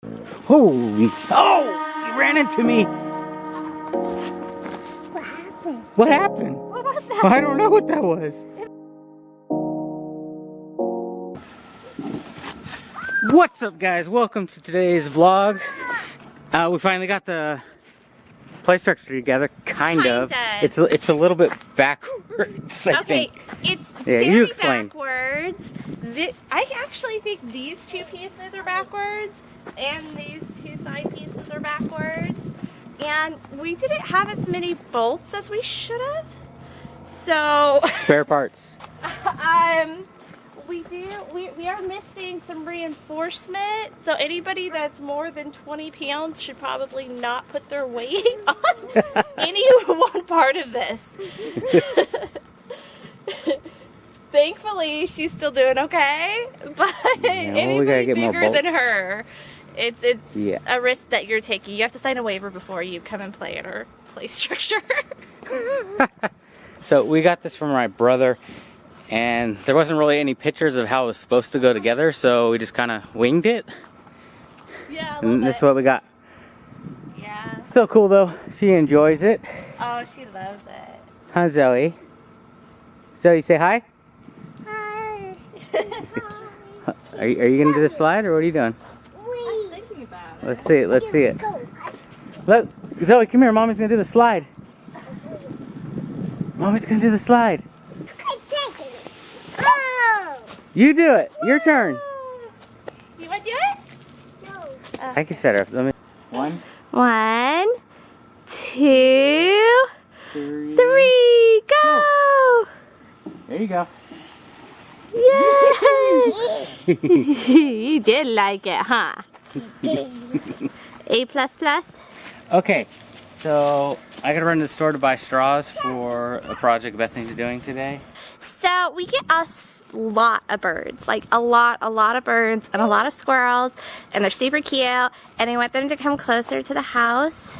Holy, oh, he ran into me. What happened? What happened? What was that? I don't know what that was. What's up, guys? Welcome to today's vlog. We finally got the play structure together, kind of. It's a little bit backwards, I think. It's Yeah, very you explain. backwards. I actually think these two pieces are backwards, and these two side pieces are backwards. And we didn't have as many bolts as we should have. So Spare parts. we are missing some reinforcement. So anybody that's more than 20 pounds should probably not put their weight on any one part of this. Thankfully, she's still doing okay, but anybody bigger than her, it's a risk that you're taking. You have to sign a waiver before you come and play at our play structure. So we got this from my brother, and there wasn't really any pictures of how it was supposed to go together, so we just kind of winged it. Yeah, and this is what we got. Yeah. So cool though. She enjoys it. Oh, she loves it. Huh, Zoe? Zoe, say hi. Hi. Are you gonna do the slide, or what are you doing? I was thinking about it. Let's see it. Let's see it. Look, Zoe, come here. Mommy's gonna do the slide. Mommy's gonna do the slide. You do it. Your turn. You want to do it? No. I can set her up. Let me. 1, 1, 2, 3. 3. Go! There you go. Yay! You did like it, huh? A++. Okay, so I gotta run to the store to buy straws for a project Bethany's doing today. So we get a lot of birds, like a lot of birds and a lot of squirrels, and they're super cute, and I want them to come closer to the house.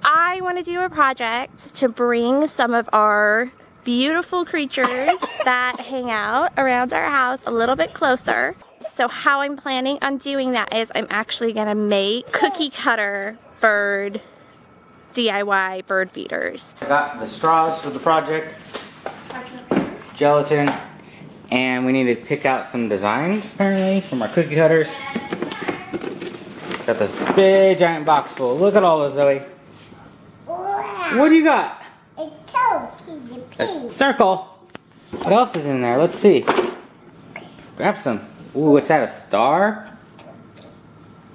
I want to do a project to bring some of our beautiful creatures that hang out around our house a little bit closer. So how I'm planning on doing that is I'm actually gonna make cookie cutter bird DIY bird feeders. I got the straws for the project, gelatin, and we need to pick out some designs apparently from our cookie cutters. Got this big giant box full. Look at all those, Zoe. What do you got? A circle. What else is in there? Let's see. Grab some. Ooh, what's that? A star?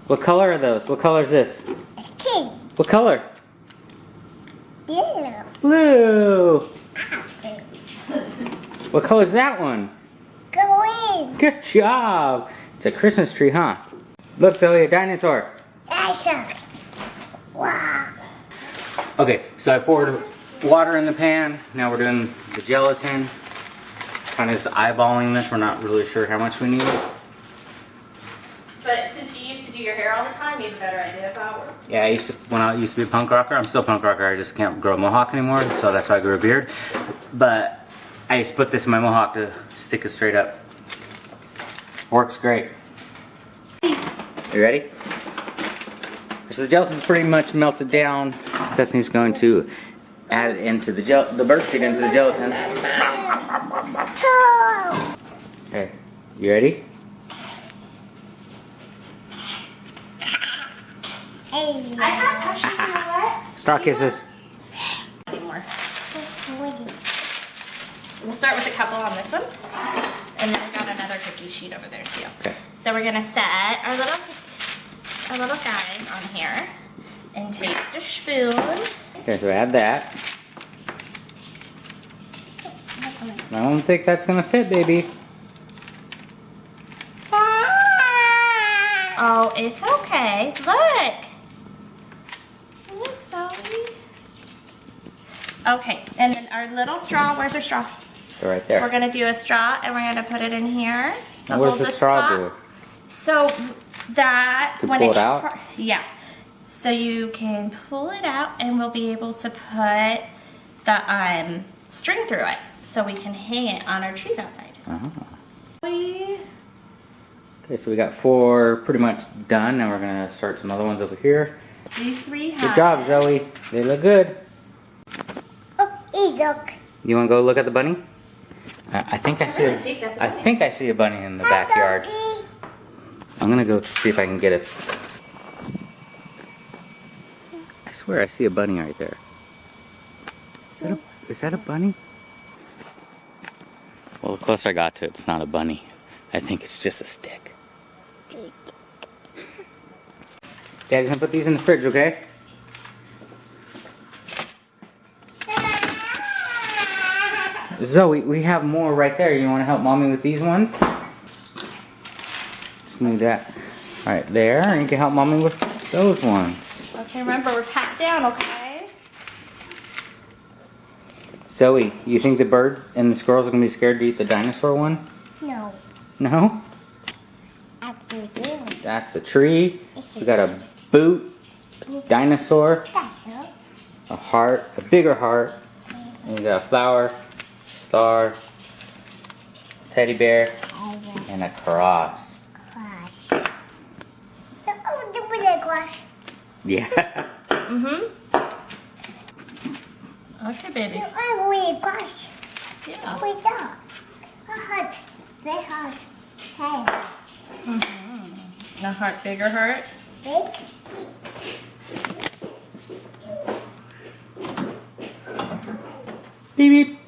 What color are those? What color is this? What color? Blue. Blue. What color is that one? Green. Good job. It's a Christmas tree, huh? Look, Zoe, a dinosaur. Wow. Okay, so I poured water in the pan. Now we're doing the gelatin. Kind of just eyeballing this. We're not really sure how much we need. But since you used to do your hair all the time, you have a better idea of how it works. Yeah, when I used to be a punk rocker. I'm still a punk rocker. I just can't grow a mohawk anymore, so that's why I grew a beard. But I used to put this in my mohawk to stick it straight up. Works great. You ready? So the gelatin's pretty much melted down. Bethany's going to add it into the bird seed into the gelatin. Okay, you ready? I have actually, you know what? Straw kisses. Anymore. We'll start with a couple on this one, and then we got another cookie sheet over there too. Okay. So we're gonna set our little guys on here, and take the spoon. Okay, so add that. I don't think that's gonna fit, baby. Oh, it's okay. Look. Look, Zoe. Okay, and then our little straw. Where's our straw? They're right there. We're gonna do a straw, and we're gonna put it in here. Now what does the straw do? So that You pull it out? Yeah. So you can pull it out, and we'll be able to put the string through it, so we can hang it on our trees outside. Uh-huh. Okay, so we got 4 pretty much done. Now we're gonna start some other ones over here. These 3 Good job, Zoe. They look good. Oh, look. You wanna go look at the bunny? I think I see. really think that's a bunny. I think I see a bunny in the backyard. I'm gonna go see if I can get it. I swear I see a bunny right there. Is that a bunny? Well, the closer I got to it, it's not a bunny. I think it's just a stick. Daddy's gonna put these in the fridge, okay? Zoe, we have more right there. You wanna help Mommy with these ones? Let's move that right there, and you can help Mommy with those ones. Okay, remember, we're pat down, okay? Zoe, you think the birds and the squirrels are gonna be scared to eat the dinosaur one? No. No? Actually, That's the tree. We got a boot, a dinosaur, that's a heart, a bigger heart, and we got a flower, star, teddy bear, and a cross. cross. Oh, the big cross. Yeah. Okay, baby. Oh, we cross. Yeah. We go. A heart. Big heart. Hey. A heart, bigger heart. Big. Beep beep.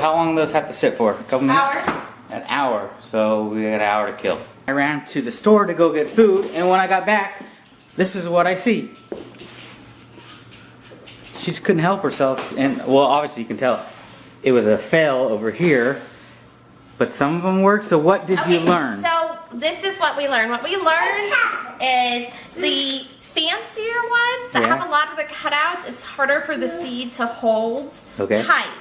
How long do those have to sit for? A couple minutes? Hour. An hour. So we got an hour to kill. I ran to the store to go get food, and when I got back, this is what I see. She just couldn't help herself, and well, obviously you can tell it was a fail over here, but some of them worked. So what did you learn? So this is what we learned. What we learned is the fancier ones that Yeah. have a lot of the cutouts, it's harder for the seed to hold Okay. tight.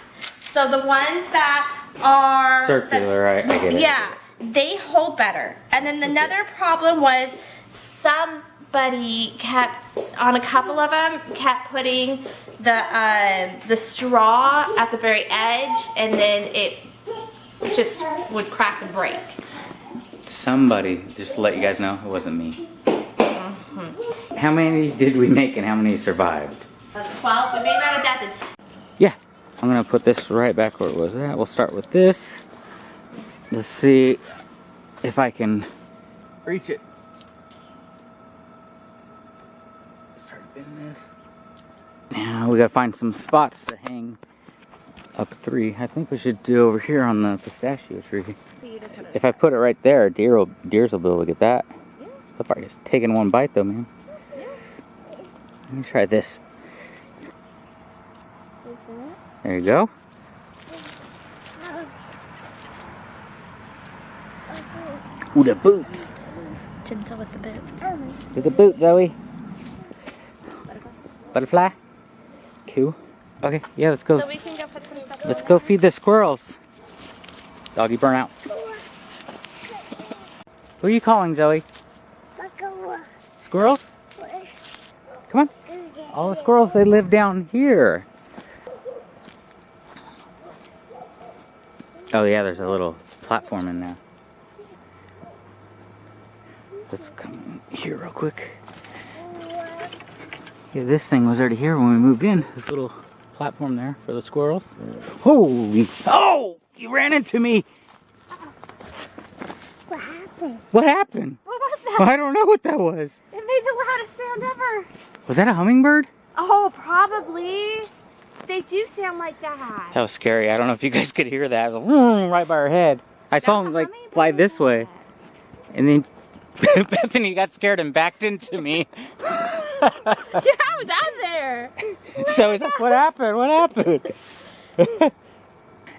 So the ones that are Circular, I get it. Yeah, they hold better. And then another problem was somebody kept, on a couple of them, kept putting the straw at the very edge, and then it just would crack and break. Somebody, just to let you guys know, it wasn't me. How many did we make and how many survived? 12, we made about a dozen. Yeah, I'm gonna put this right back where it was at. We'll start with this. Let's see if I can reach it. Start bending this. Now we gotta find some spots to hang up 3. I think we should do over here on the pistachio tree. If I put it right there, deers will be able to get that. Yeah. They'll probably just taking one bite though, man. Yeah. Let me try this. There you go. Ooh, the boot. Gentle with the boot. Look at the boot, Zoe. Butterfly. Cool. Okay, yeah, let's go. So we can go put some stuff Let's go feed the squirrels. Doggy burnouts. Who are you calling, Zoe? Squirrels? Come on. All the squirrels, they live down here. Oh yeah, there's a little platform in there. Let's come in here real quick. Yeah, this thing was already here when we moved in. This little platform there for the squirrels. Holy! Oh! You ran into me! What happened? What happened? What was that? I don't know what that was. It made the loudest sound ever. Was that a hummingbird? Oh, probably. They do sound like that. That was scary. I don't know if you guys could hear that. It was like, right by our head. I saw him like fly this way. And then Bethany got scared and backed into me. Yeah, I was out there. So he's like, what happened? What happened?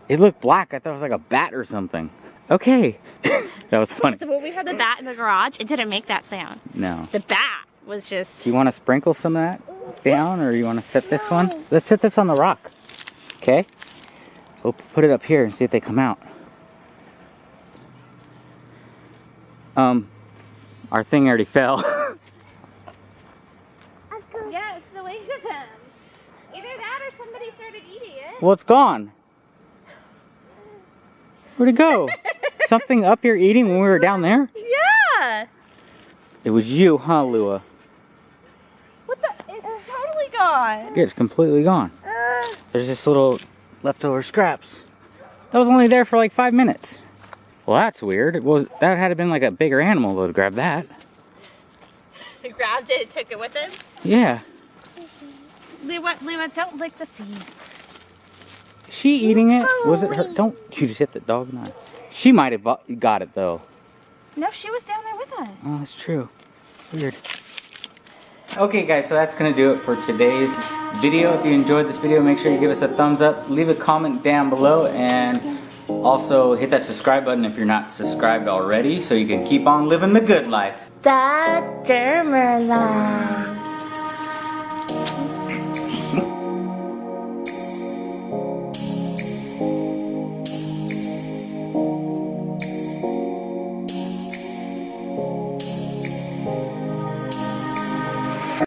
It looked black. I thought it was like a bat or something. Okay. That was funny. So when we had the bat in the garage, it didn't make that sound. No. The bat was just... Do you want to sprinkle some of that down or you want to set this one? Let's set this on the rock. Okay? We'll put it up here and see if they come out. Our thing already fell. Yeah, it's the weight of them. Either that or somebody started eating it. Well, it's gone. Where'd it go? Something up here eating when we were down there? Yeah. It was you, huh, Lua? What the? It's totally gone. Yeah, it's completely gone. There's this little leftover scraps. That was only there for like 5 minutes. Well, that's weird. That had to been like a bigger animal that would grab that. He grabbed it and took it with him. Yeah. Lua, don't lick the seeds. Is she eating it? Was it her? Don't you just hit the dog? No. She might have got it though. No, she was down there with us. Oh, that's true. Weird. Okay guys, so that's gonna do it for today's video. If you enjoyed this video, make sure you give us a thumbs up, leave a comment down below, and also hit that subscribe button if you're not subscribed already so you can keep on living the good life. The Dermer life.